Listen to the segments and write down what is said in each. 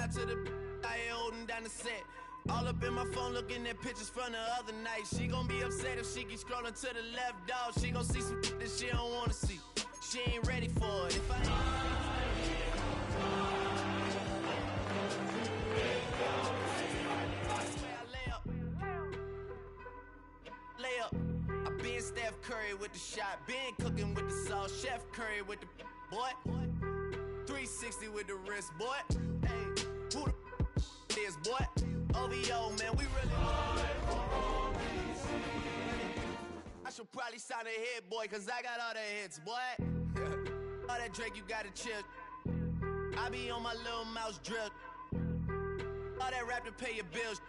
out to the I ain't holding down the set. All up in my phone looking at pictures from the other night. She gon' be upset if she keep scrolling to the left, dog. She gon' see some that she don't wanna see. She ain't ready for it. If I lay up. I been Steph Curry with the shot. Been cooking with the sauce. Chef Curry with the boy. 360 with the wrist, boy. Hey, who the is, boy? OVO, man, we really I should probably sign a hit, boy, cause I got all the hits, boy. All that Drake, you gotta chill. I be on my little mouse drip. All that rap to pay your bills.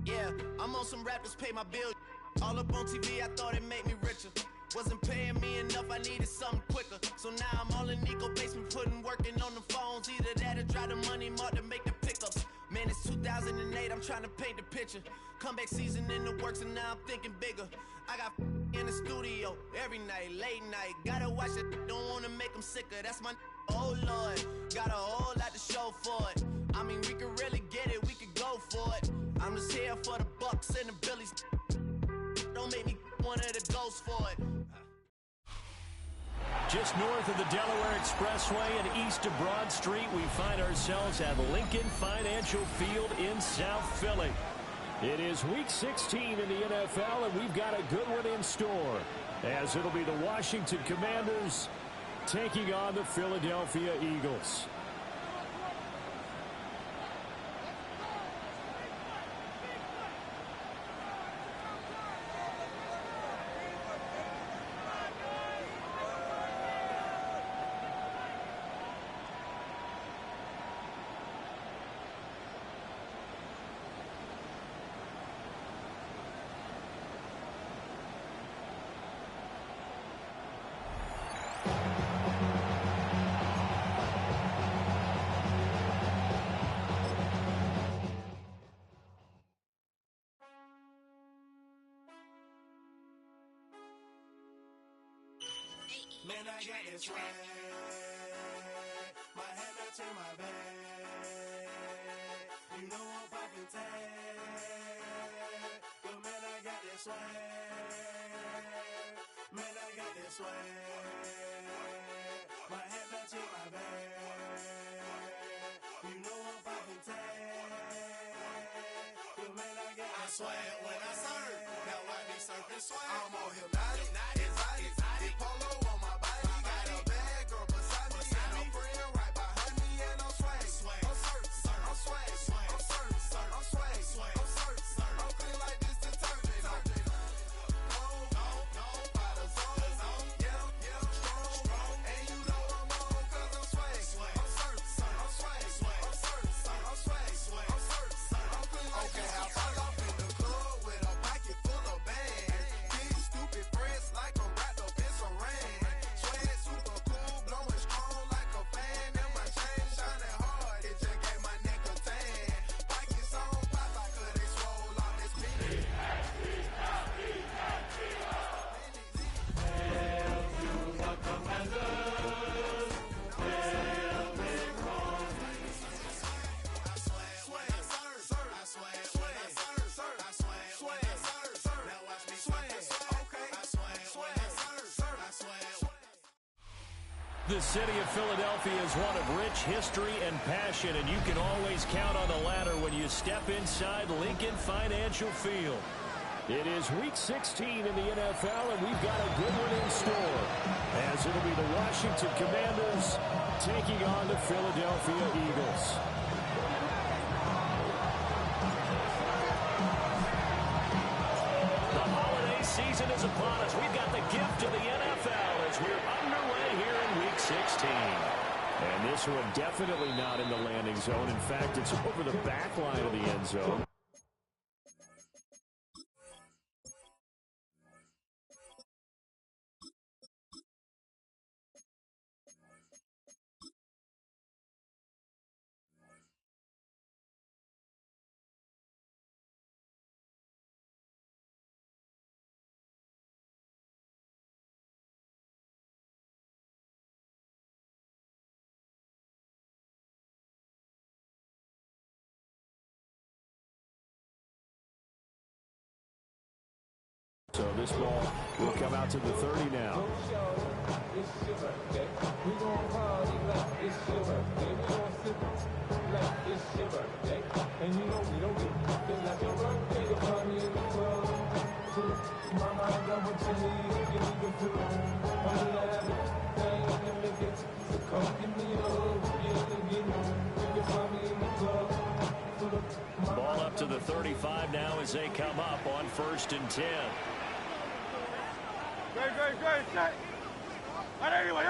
Yeah, I'm on some rappers pay my bills. All up on TV, I thought it made me richer. Wasn't paying me enough, I needed something quicker. So now I'm all in Nico basement, working on the phones. Either that or drive the money mark to make the pickups. Man, it's 2008, I'm trying to paint the picture. Comeback season in the works and now I'm thinking bigger. I got in the studio every night, late night. Gotta watch it, don't wanna make them sicker. That's my oh Lord, got a whole lot to show for it. I mean, we could really get it, we could go for it. I'm just here for the Bucks and the Billies. Don't make me one of the ghosts for it. Just north of the Delaware Expressway and east of Broad Street, we find ourselves at Lincoln Financial Field in South Philly. It is Week 16 in the NFL, and we've got a good one in store, as it'll be the Washington Commanders taking on the Philadelphia Eagles. Man, I got this swag. My head matching my bag. You know I'm poppin' tag. Yo, man, I got this swag. Man, I got this swag. My head matching my bag. You know I'm poppin' tag. Yo, man, I got this swag when I surf. Now I be surfing swag. I'm on hypnotic, exotic, polo on my body. Got a bad girl beside me, and a friend right behind me, and I'm swag. I'm surf, I'm swag, I'm surf, I'm swag, I'm surf, I'm clean like this detergent. No, by the zone, yeah, strong, and you know I'm on 'cause I'm swag. I'm surf, I'm swag, I'm surf, I'm swag, I'm surf, I'm clean like this. Okay, I fall off in the club with a pocket full of bags. These stupid friends like I'm wrapped up in some rain. Swag super cool, blowing strong like a fan. And my chain shining hard, it just gave my neck a tan. Pockets on pop, I could they swole on this penny. The city of Philadelphia is one of rich history and passion, and you can always count on the latter when you step inside Lincoln Financial Field. It is Week 16 in the NFL, and we've got a good one in store, as it'll be the Washington Commanders taking on the Philadelphia Eagles. The holiday season is upon us. We've got the gift of the NFL as we're underway here in Week 16. And this one definitely not in the landing zone. In fact, it's over the back line of the end zone. So this ball will come out to the 30 now. Ball up to the 35 now as they come up on 1st and 10. Great, set. Anyway,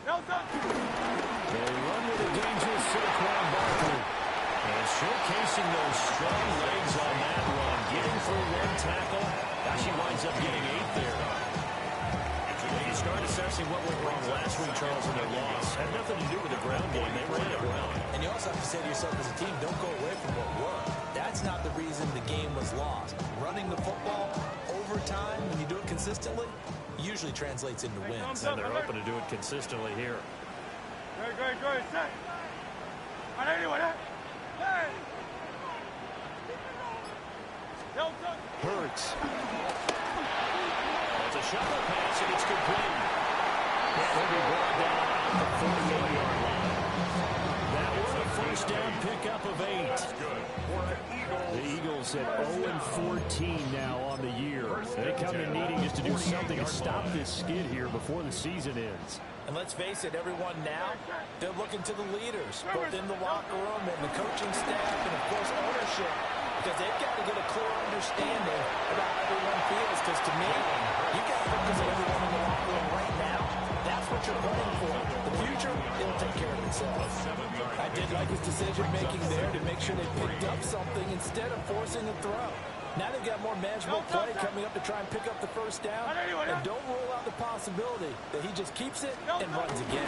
They run with a dangerous Saquon Barkley. And showcasing those strong legs on that run. Getting through one tackle. Actually winds up getting 8 there. You start assessing what went wrong last week, Charles, in their loss. Had nothing to do with the ground game. They ran it well. And you also have to say to yourself as a team, don't go away from what worked. That's not the reason the game was lost. Running the football over time, when you do it consistently, usually translates into wins. And they're hoping to do it consistently here. Great, set. Anyway, hey. Hurts. It's a shovel pass, and it's complete. He'll be brought down at the 48-yard line. That was a first down pickup of 8. The Eagles at 0-14 now on the year. They come in needing just to do something to stop this skid here before the season ends. And let's face it, everyone now, they're looking to the leaders, both in the locker room and the coaching staff and, of course, ownership, because they've got to get a clear understanding about how everyone feels, because to me, you've got to focus on everyone in the locker room right now. That's what you're playing for. The future, it'll take care of itself. I did like his decision-making there to make sure they picked up something instead of forcing a throw. Now they've got more manageable play coming up to try and pick up the first down. And don't rule out the possibility that he just keeps it and runs again.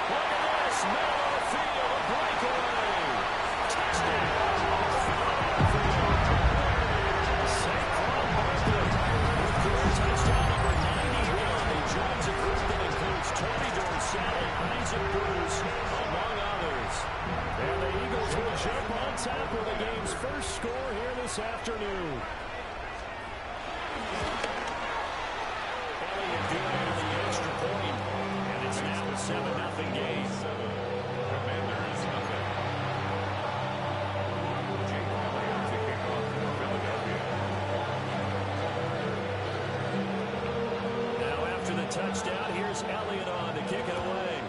Look at this, middle of the field, a breakaway. Touchdown. Saquon Barkley with career touchdown number 91. He joins a group that includes Tony Dorsett, Isaac Bruce, among others. And the Eagles will jump on top of the game's first score here this afternoon. Elliott doing it on the extra point, and it's now a 7-0 game. Now after the touchdown, here's Elliott on to kick it away.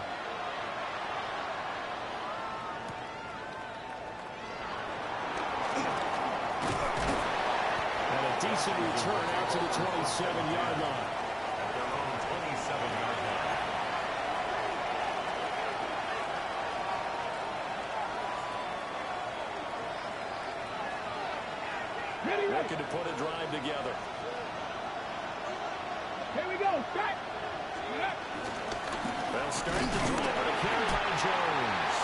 Decent return out to the 27-yard line. Looking to put a drive together. Here we go, start. They'll start the drive with a carry by Jones.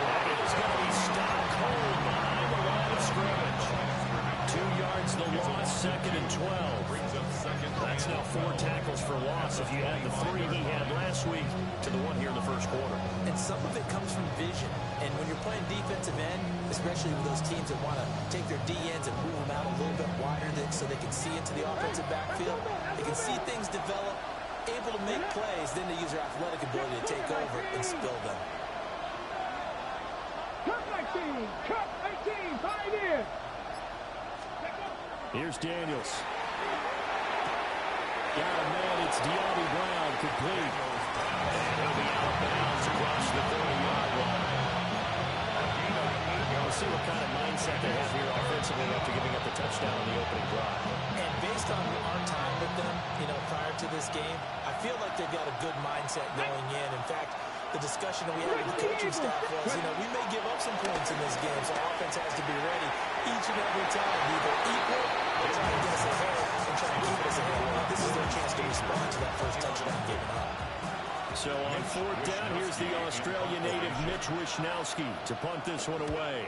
And it's going to be stopped cold behind the line of scrimmage. 2 yards the loss, 2nd and 12. That's now 4 tackles for loss if you add the 3 he had last week to the 1 here in the first quarter. And some of it comes from vision. And when you're playing defensive end, especially with those teams that want to take their D-ends and move them out a little bit wider so they can see into the offensive backfield, they can see things develop, able to make plays, then they use their athletic ability to take over and spill them. Cut 19, 5 in. Here's Daniels. Got a man, it's De'Ami Brown, complete. And he'll be out of bounds across the 30-yard line. We'll see what kind of mindset they have here offensively after giving up the touchdown on the opening drive. And based on our time with them, prior to this game, I feel like they've got a good mindset going in. In fact, the discussion that we had with the coaching staff was, we may give up some points in this game, so our offense has to be ready each and every time, either equal or try to get us ahead and try to keep us ahead. This is their chance to respond to that first touchdown given up. So on 4th down, here's the Australian native Mitch Wishnowsky to punt this one away.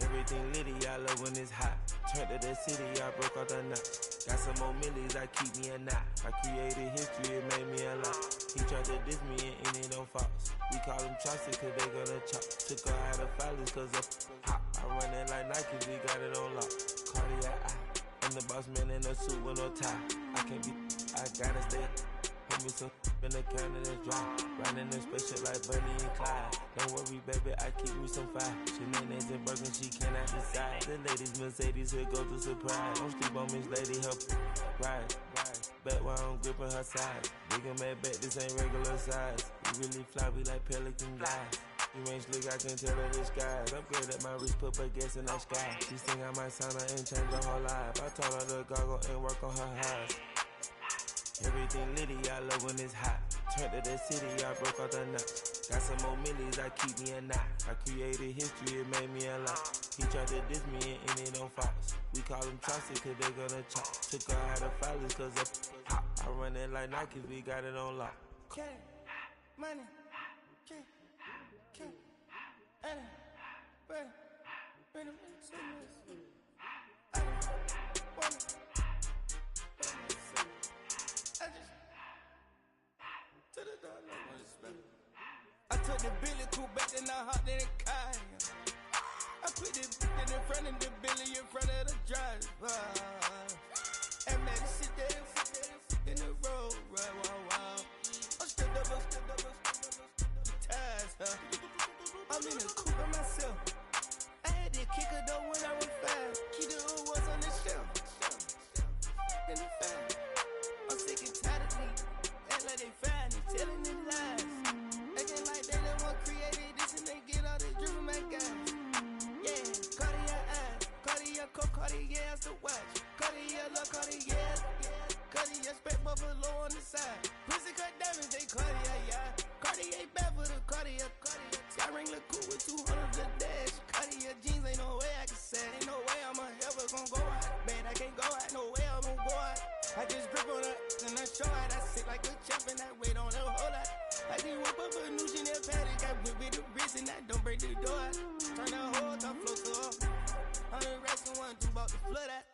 Everything litty, I love when it's hot. Turned to the city, I broke all the knots. Got some more millies, I keep me a knot. I created history, it made me a lot. He tried to diss me and it don't false. We call him Chaucer cause they gonna chop. Took her out of filers cause of hot. I run it like Nike, we got it on lock. Cardiac eye. I'm the boss man in a suit with no tie. I can't be, I gotta stay. Put me some in the can and it's dry. Riding in spaceship like Bonnie and Clyde. Don't worry, baby, I keep me some fire. Shenanigans and Birkin, she cannot decide. The ladies Mercedes, here go to surprise. Don't sleep on Miss Lady, help ride. Bet while I'm gripping her side. Big and mad bet, this ain't regular size. We really fly, we like pelican guys. You ain't slick, I can tell her the skies. Upgrade at my wrist, put baguettes in the sky. She think I might sign her and change her whole life. I told her to goggle and work on her eyes. Everything litty, I love when it's hot. Turned to the city, I broke all the knots. Got some more millies, I keep me a knot. I created history, it made me a lot. He tried to diss me and it don't false. We call him Chaucer cause they gonna chop. Took her out of filers cause of hot. I run it like Nike, we got it on lock. Cash, money, cash, money, money, money, I took the Billy Cool back and I hopped in the car. I put the in front of the Billy in front of the driver. And man, sit there in the road, right, wow. I'm still double, ties, huh? I'm in the coupe by myself. I had to kick her though when I was 5. Key the hood was on the shelf. In the fire. I'm sick and tired of me. Act like they find it, telling them lies. Acting like they the one created this and they get all this drip from my guys. Yeah, Cartier eyes, Cartier coat, Cartier the watch. Cartier look, Cartier, Cartier spec buffalo on the side. Pussy cut diamonds, they Cartier, yeah. Cartier bad for the Cartier. Sky ring look cool with 200 the dash. Cartier jeans, ain't no way I can say. Ain't no way I'm ever gonna go out. Man, I can't go out, no way I'm gonna go out. I just grip on her and I show out. I sit like a champ and I wait on her whole lot. I just whip up a new Chanel paddock. I whip with the wrist and I don't break the door out. Turn the whole top float to her. 100 racks and 1, 2 about to flood out.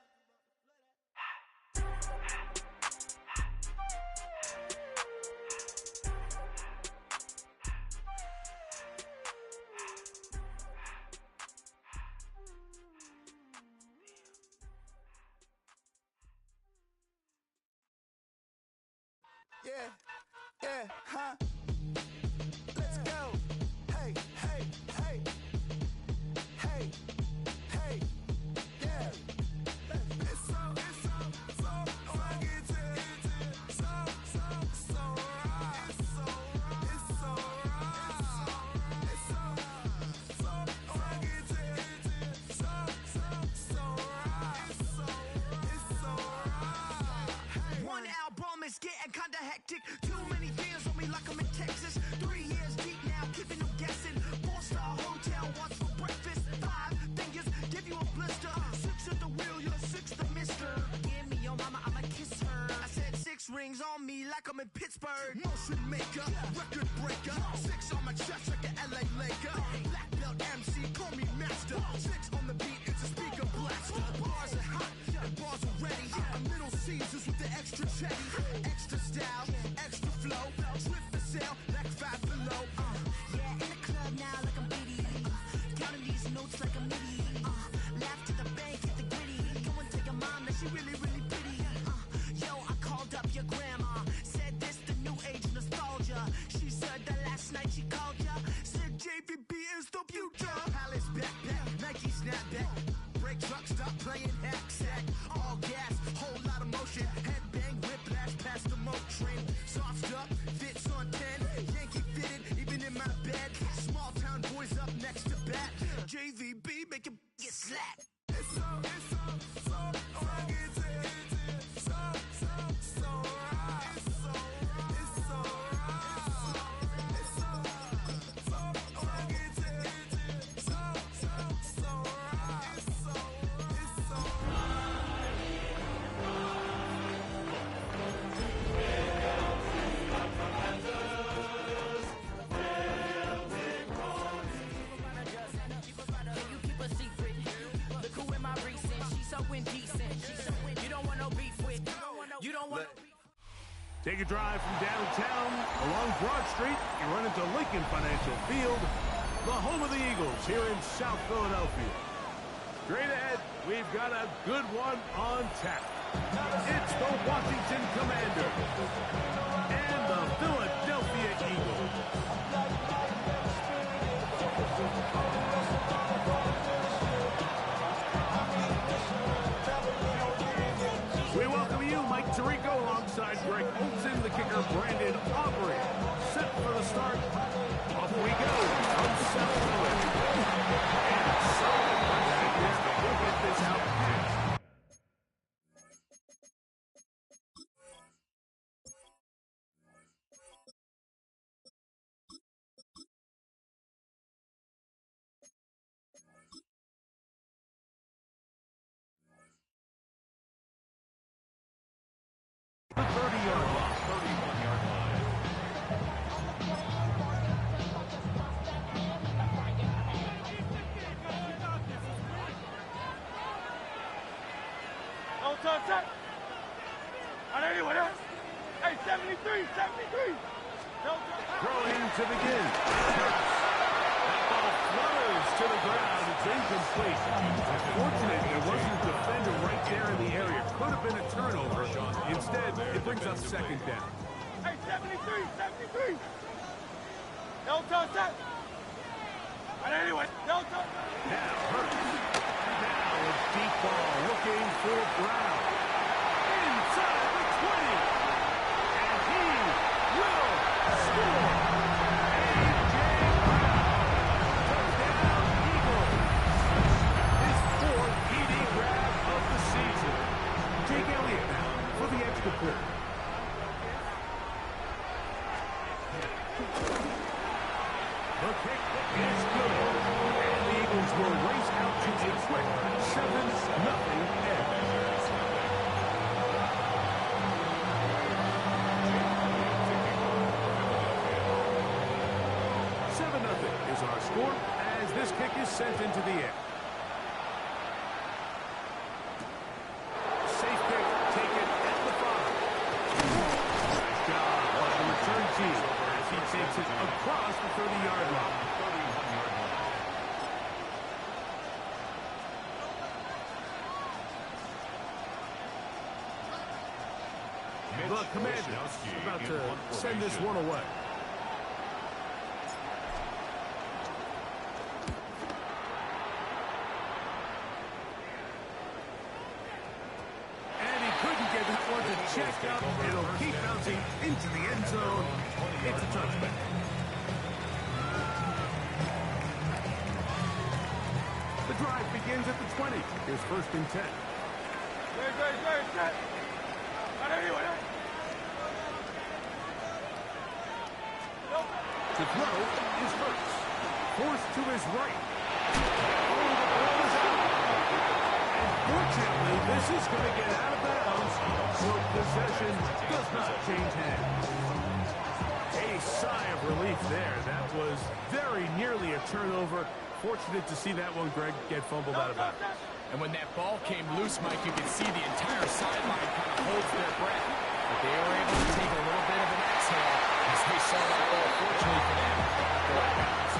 Yeah, huh? Let's go. Hey, yeah. It's so fucking so right. It's so fucking so right. One album is getting kinda hectic. Too many things on me like I'm in Texas. 3 years deep now, keeping them guessing. 4-star hotel, what's for breakfast? 5 fingers, give you a blister. 6 at the wheel, you're 6 the mister. Give me your mama, I'ma kiss her. I said 6 rings on me like I'm in Pittsburgh. Motion maker, record breaker. 6 on my chest like an LA Laker. Black belt MC, call me master. 6 on the beat, it's a speaker blaster. Bars are hot, and bars are ready. I'm Little Caesars with the extra chetty. Extra style, extra flow. Swift for sale, like 5 below. Yeah, in the club now like I'm Diddy. Counting these notes like a MIDI. Laugh to the bank, hit the gritty. Go and tell your mom that she really, really pretty. Yo, I called up your grandma. Said this the new age nostalgia. She said that last night she called ya. Said JVB is the future. Palace backpack, Nike snapback. Break truck, stop playing hack sack. All gas, whole lot of motion. Headbang, whiplash past the moat train. Soft stuff, fits on 10. Yankee fitted, even in my bed. Small town boys up next to bat. JVB, make it get slapped. It's so fucking so right. It's so right. It's so right. It's so fucking so right. It's so Can you keep a secret? up when decent. You don't want no beef with. You don't want no beef. Take a drive from downtown along Broad Street. You run into Lincoln Financial Field, the home of the Eagles here in South Philadelphia. Straight ahead, we've got a good one on tap. It's the Washington Commanders and the Philadelphia Eagles. We welcome you, Mike Tirico, alongside Greg Olson, the kicker, Brandon Aubrey. Set for the start. Off we go from South Philly. And so, we'll get this out fast. The 30-yard line. 31-yard line. No touch that. On anyone else? Hey, 73, 73. No touch. Throwing to begin. That ball flutters to the ground. It's incomplete. Fortunate there wasn't a defender right there in the area. Could have been a turnover. Instead, it brings up second down. Hey, 73, 73. No touch that. On anyone? No touch that. Now Hurts. Now a deep ball looking for Brown. Inside the 20. And he will score. A.J. Brown. Touchdown Eagles. His fourth TD grab of the season. Jake Elliott now for the extra point. The kick is good. And the Eagles will race out to a quick 7-0 edge. 7-0 is our score as this kick is sent into the air. Safe kick taken at the 5. Nice job on the return team as he takes it across the 30-yard line. 31-yard line. The Commanders about to send this one away. And he couldn't get that one to check up. It'll keep bouncing into the end zone. It's a touchback. The drive begins at the 20. Here's 1st and 10. Great. On anyone else? The throw is Hurts. Forced to his right. Oh, the ball is out. And fortunately, this is going to get out of bounds, so possession does not change hands. A sigh of relief there. That was very nearly a turnover. Fortunate to see that one, Greg, get fumbled out of bounds. And when that ball came loose, Mike, you could see the entire sideline kind of holds their breath. But they were able to take a little bit of an exhale as they saw that ball, fortunately for them, go out of bounds.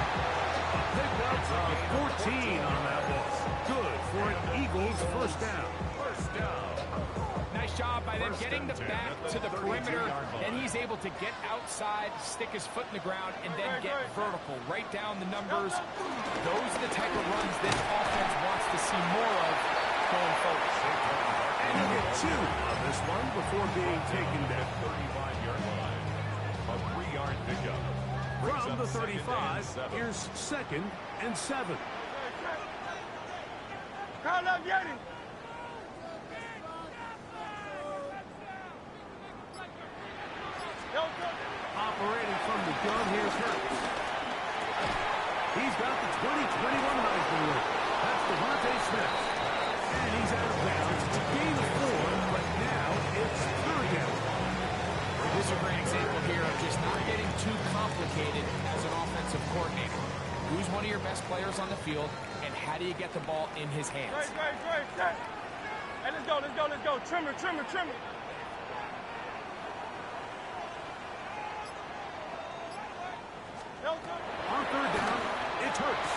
A pickup of 14 on that ball. Good for an Eagles first down. First down. Nice job by them getting the back to the perimeter. Then he's able to get outside, stick his foot in the ground, and then get vertical, right down the numbers. Those are the type of runs this offense wants to see more of going forward. And he'll get 2 on this one before being taken down. 35-yard line. A 3-yard pickup. From the 35, here's 2nd and 7. Call up Yeti. Operating from the gun, here's Hurts. He's got the 2021 Heisman winner. That's Devontae Smith. And he's out of bounds. Gain of 4, but now it's 3rd down. This is a great example here of just not getting too complicated as an offensive coordinator. Who's one of your best players on the field, and how do you get the ball in his hands? Great. Hey, let's go, let's go, let's go. Trimmer, trimmer, trimmer. On third down, it's Hurts.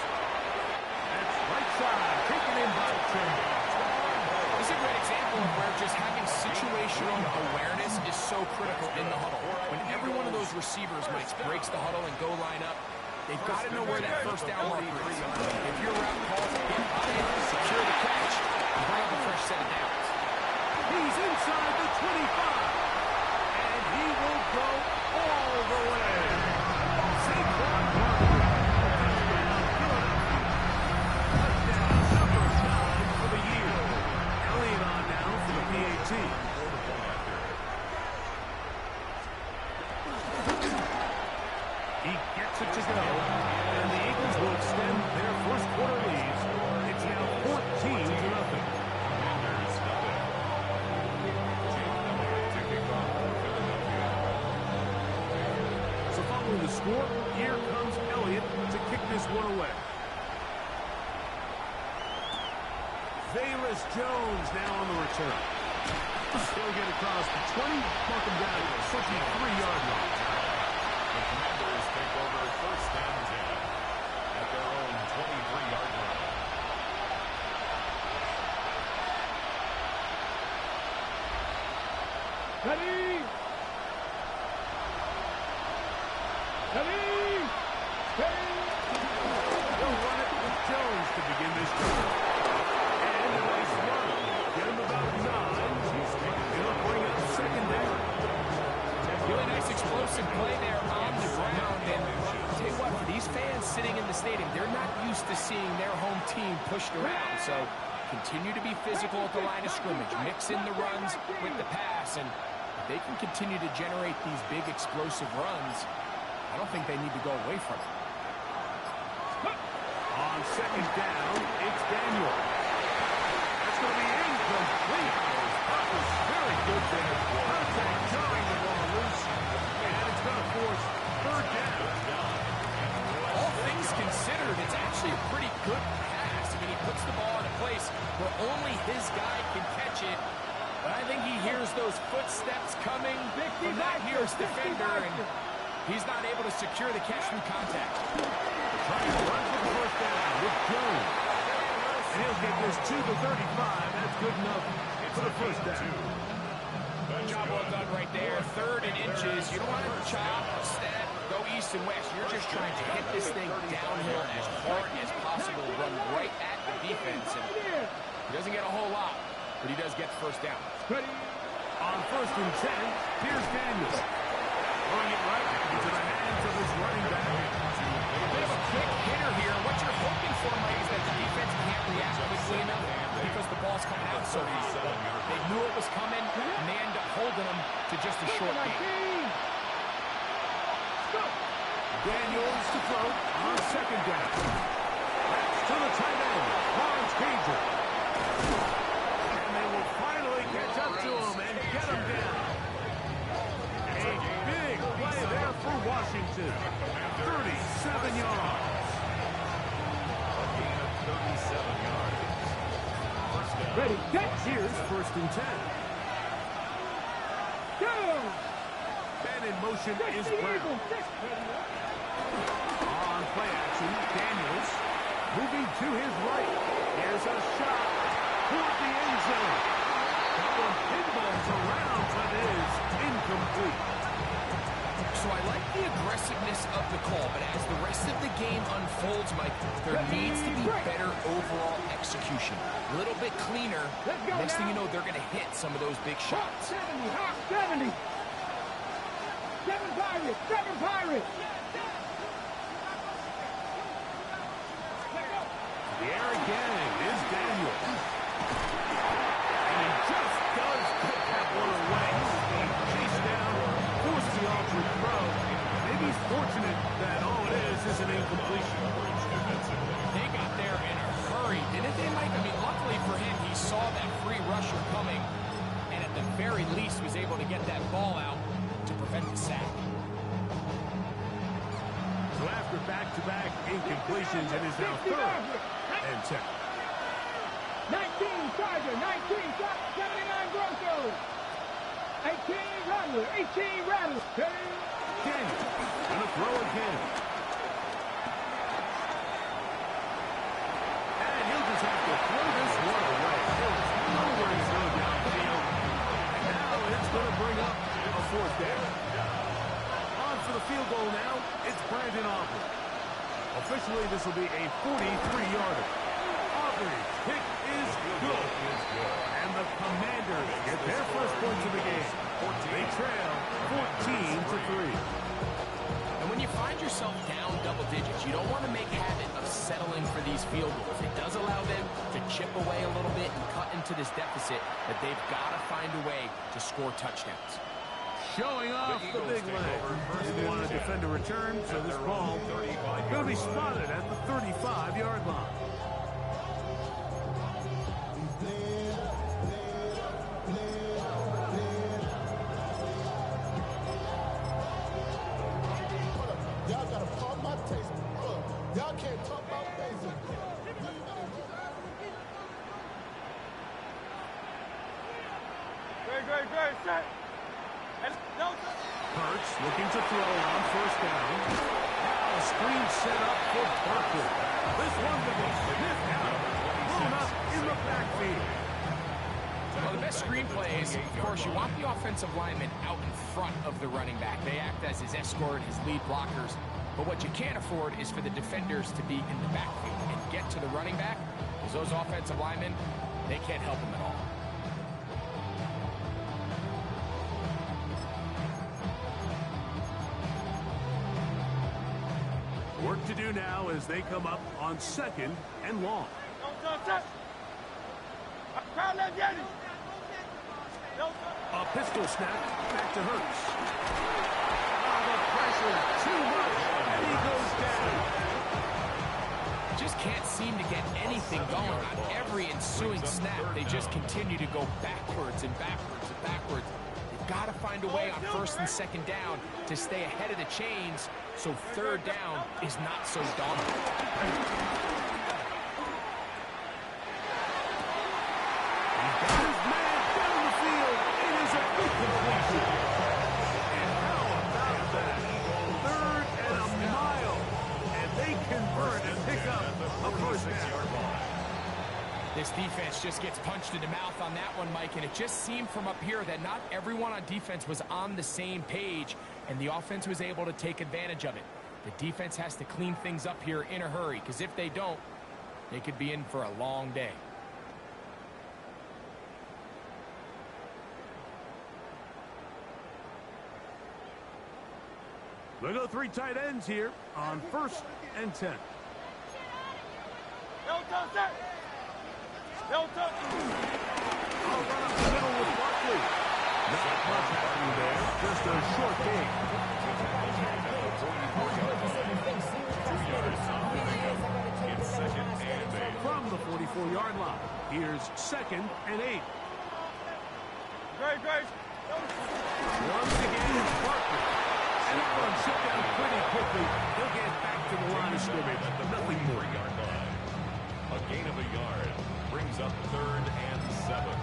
That's right side, taken in by Trimmer. This is a great example of where just having situational awareness is so critical in the huddle. When every one of those receivers, Mike, breaks the huddle and go line up, they've got to know where that first down marker is. If your route calls to get high, secure the catch, and bring up a fresh set of downs. He's inside the 25, and he will go all the way. Saquon Barkley. Touchdown, number 9 for the year. Elliott on now for the PAT. He gets it to go, and the Eagles will extend their first quarter lead. It's now 14-0. So following the score, here comes Elliott to kick this one away. Velus Jones now on the return. He'll get across the 20, mark him down to the 53-yard line. The Commanders take over first and 10 at their own 23-yard line. Ready? Ready? Ready? They'll run it with Jones to begin this drive. And a nice run. Get him about 9. He'll bring up second down. Really nice explosive play there on the ground. And I'll tell you what, for these fans sitting in the stadium, they're not used to seeing their home team pushed around. So continue to be physical at the line of scrimmage. Mix in the runs with the pass. And if they can continue to generate these big explosive runs, I don't think they need to go away from it. On second down, it's Daniel. That's going to be incomplete. That was very good there. Contact jarring the ball loose. And it's going to force third down. All things considered, it's actually a pretty good pass. I mean, he puts the ball in a place where only his guy can catch it. But I think he hears those footsteps coming from that nearest defender, and he's not able to secure the catch through contact. Trying to run for the first down with Jones. And he'll get this to the 35. That's good enough for the first down. Job well done right there. Third and inches. You don't want to chop, step, go east and west. You're just trying to hit this thing downhill as hard as possible, run right at the defense. And he doesn't get a whole lot, but he does get the first down. On first and 10, here's Daniels. Throwing it right into the hands of his running back. A bit of a quick hitter here. What you're hoping for, Mike, is that the defense can't react quickly enough because the ball's coming out so high. They knew it was coming, and they end up holding them to just a short gain. Daniels to throw on second down. That's to the tight end, Lawrence Cager. And they will finally catch up to him and get him down. A big play there for Washington. 37 yards. A gain of 37 yards. First down. Ready, catch. Here's first and 10. Go! And in motion is Brown. On play action, Daniels moving to his right. Here's a shot toward the end zone. That one pinballs around, but is incomplete. So I like the aggressiveness of the call, but as the rest of the game unfolds, Mike, there needs to be better overall execution. A little bit cleaner. Next thing you know, they're going to hit some of those big shots. 70. 7 Pirates. 7 Pirates. The air again is Daniel. And he just does put that one away. He chased down, forced the alternate throw. Maybe he's fortunate that all it is an incompletion. They got there in a hurry, didn't they, Mike? I mean, luckily for him, he saw that free rusher coming, and at the very least was able to get that ball out to prevent the sack. So after back-to-back incompletions, it is now third and 10. 19 Charger, 19 Charger. Rattler. 18 Rattler. Daniel gonna throw again. And he'll just have to throw this one away. There's nowhere to go downfield. And now it's gonna bring up a fourth down. On for the field goal now, it's Brandon Aubrey. Officially, this will be a 43-yarder. Aubrey's kick is good. And the Commanders get their first points of the game. They trail 14-3. And when you find yourself down double digits, you don't want to make habit of settling for these field goals. It does allow them to chip away a little bit and cut into this deficit, but they've got to find a way to score touchdowns. Showing off the big leg. Didn't want to defend a return, so this ball going to be spotted at the 35-yard line. Y'all got to pump my taste. Y'all can't talk about basic. Great, set. Hurts looking to throw on first down. Now a screen set up for Barkley. This one to be sniffed out. Thrown up in the backfield. Well, the best screenplay is, of course, you want the offensive lineman out in front of the running back. They act as his escort, his lead blockers. But what you can't afford is for the defenders to be in the backfield and get to the running back, because those offensive linemen, they can't help him at all. Work to do now as they come up on second and long. A pistol snap back to Hurts. The pressure too much, and he goes down. Just can't seem to get anything going on every ensuing snap. They just continue to go backwards and backwards and backwards. They've got to find a way on first and second down to stay ahead of the chains, so third down is not so daunting. He's got his man down the field. It is a good completion. And how about that? Third and a mile. And they convert and pick up a first down. This defense just gets punched in the mouth on that one, Mike, and it just seemed from up here that not everyone on defense was on the same page, and the offense was able to take advantage of it. The defense has to clean things up here in a hurry, because if they don't, they could be in for a long day. We'll go three tight ends here on first and 10. Don't touch. I'll run up the middle with Barkley. Not much happening there. Just a short game. From the 44-yard line, here's second and 8. Great. Once again, Barkley. And that one shut down pretty quickly. He'll get back to the line of scrimmage. Nothing more. A gain of a yard brings up third and 7.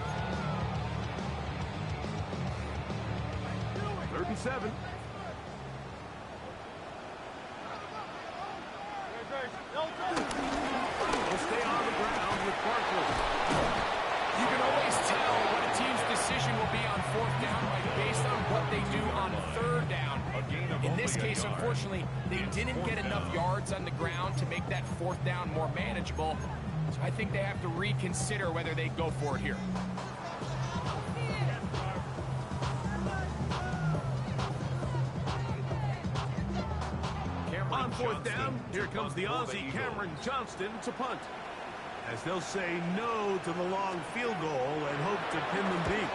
37. We'll stay on the ground with Barkley. You can always tell what a team's decision will be on fourth down, Mike, based on what they do on third down. In this case, unfortunately, they didn't get enough yards on the ground to make that fourth down more manageable. So I think they have to reconsider whether they go for it here. On fourth down, here comes the Aussie Cameron Johnston to punt, as they'll say no to the long field goal and hope to pin them deep.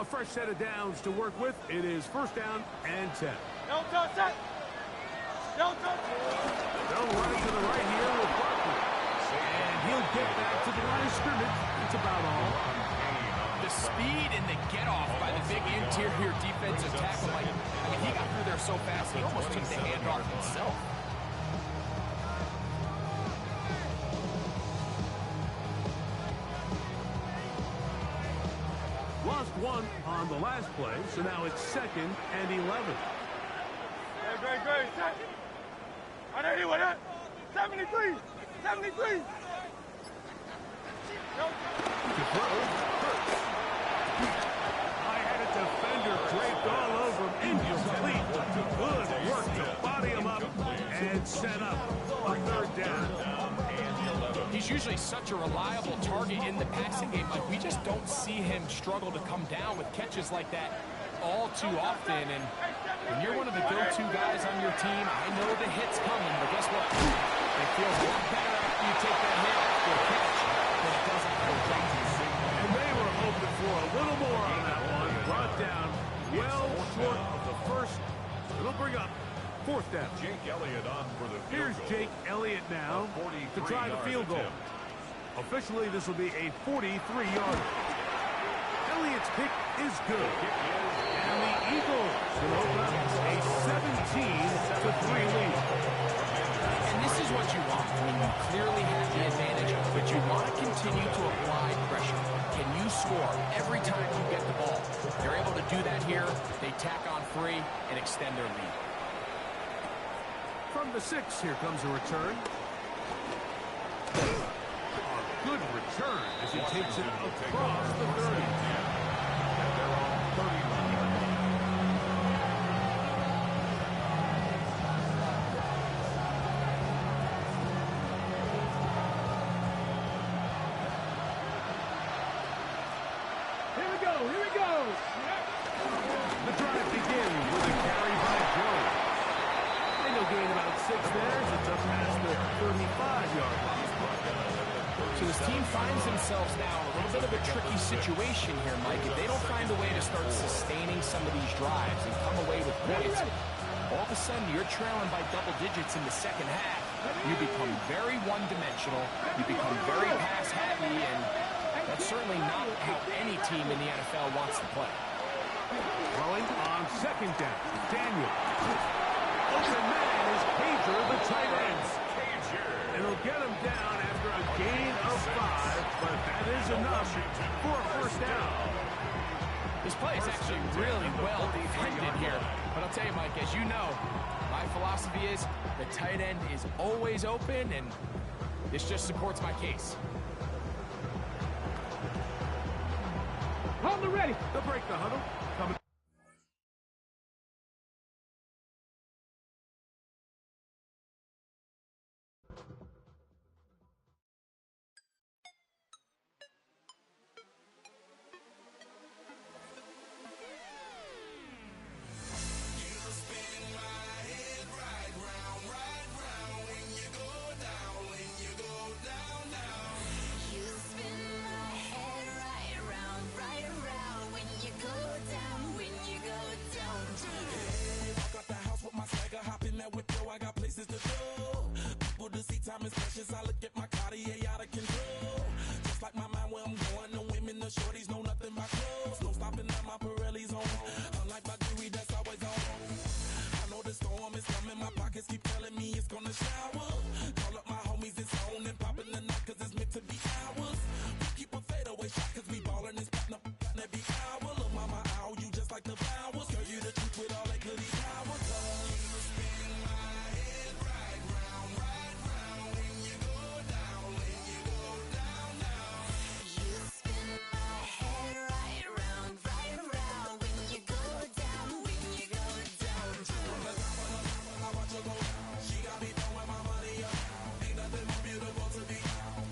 A fresh set of downs to work with. It is first down and 10. Don't touch that. They'll run it to the right here with Barkley. And he'll get back to the line of scrimmage. That's about all. The speed and the get-off by the big interior defensive tackle. I mean, he got through there so fast, he almost took the handoff himself. Lost one on the last play, so now it's 2nd and 11. Great. On anyone, 73. To throw, Hurts. I had a defender draped all over him. Incomplete. Good work to body him up and set up a 3rd down. He's usually such a reliable target in the passing game, but we just don't see him struggle to come down with catches like that all too often. And when you're one of the go-to guys on your team, I know the hit's coming, but guess what? It feels a lot better after you take that hit after a catch than it does after a drop. And they were hoping for a little more on that one. Brought down well short of the first. It'll bring up 4th down. Jake Elliott on for the field Here's goal. Jake Elliott now to try the field goal. Officially, this will be a 43-yarder. Elliott's kick is good. And the Eagles will open up a 17-3 lead. And this is what you want when you clearly have the advantage, but you want to continue to apply pressure. Can you score every time you get the ball? They're able to do that here. They tack on 3 and extend their lead. From the 6, here comes a return. A good return as he takes it across the 30. And they're on 30 line. Here we go. The drive begins with a carry by Jones. And he'll gain about 6 there as it's up past the 35-yard line. So this team finds themselves now in a little bit of a tricky situation here, Mike. If they don't find a way to start sustaining some of these drives and come away with points, all of a sudden you're trailing by double digits in the second half. You become very one-dimensional. You become very pass-happy, and that's certainly not how any team in the NFL wants to play. Throwing on 2nd down. Daniel. Open man is Pager, the tight end. And he'll get him down after a gain of 5, but that is enough for a 1st down. This play is actually really well defended here. But I'll tell you, Mike, as you know, my philosophy is the tight end is always open, and this just supports my case. Hold the ready. They'll break the huddle. Coming. Time is precious, I look at my Cartier out of control. Just like my mind where I'm going, the women, the shorties know nothing but clothes. No stopping at my Pirelli's on. Unlike my jewelry that's always on. I know the storm is coming, my pockets keep telling me it's gonna shower. Call up my homies, it's on and popping the night cause it's meant to be ours. We keep a fed